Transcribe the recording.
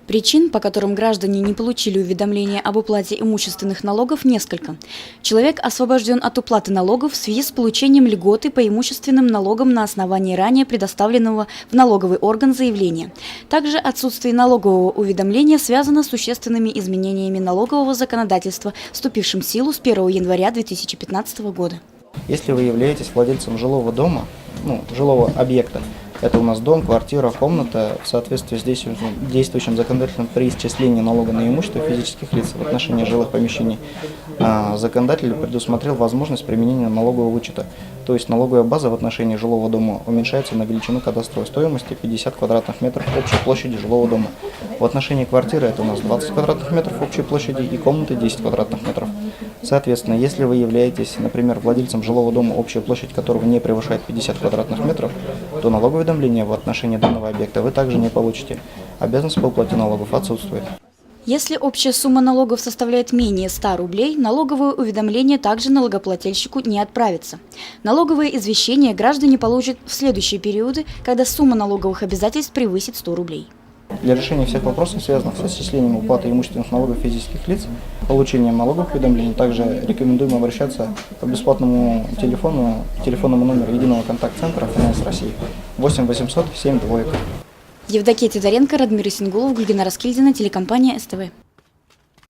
Причин, по которым граждане не получили уведомления об уплате имущественных налогов, несколько. Человек освобожден от уплаты налогов в связи с получением льготы по имущественным налогам на основании ранее предоставленного в налоговый орган заявления. Также отсутствие налогового уведомления связано с существенными изменениями налогового законодательства, вступившим в силу с 1 января 2015 года. Если вы являетесь владельцем жилого дома, жилого объекта, это у нас дом, квартира, комната, в соответствии с действующим законодательством при исчислении налога на имущество физических лиц в отношении жилых помещений, законодатель предусмотрел возможность применения налогового вычета. То есть налоговая база в отношении жилого дома уменьшается на величину кадастровой стоимости 50 квадратных метров общей площади жилого дома. В отношении квартиры это у нас 20 квадратных метров общей площади и комнаты 10 квадратных метров. Соответственно, если вы являетесь, например, владельцем жилого дома, общая площадь которого не превышает 50 квадратных метров, то налоговое уведомление в отношении данного объекта вы также не получите. Обязанность по уплате налогов отсутствует. Если общая сумма налогов составляет менее 100 рублей, налоговое уведомление также налогоплательщику не отправится. Налоговое извещение граждане получат в следующие периоды, когда сумма налоговых обязательств превысит 100 рублей. Для решения всех вопросов, связанных с исчислением уплаты имущественных налогов физических лиц, получением налоговых уведомлений, также рекомендуем обращаться по бесплатному телефонному номеру единого контакт-центра ФНС России 8 800 7 2. Евдокия Тидоренко, Радмир Исенгулов, Гульгина Раскильдина, телекомпания СТВ.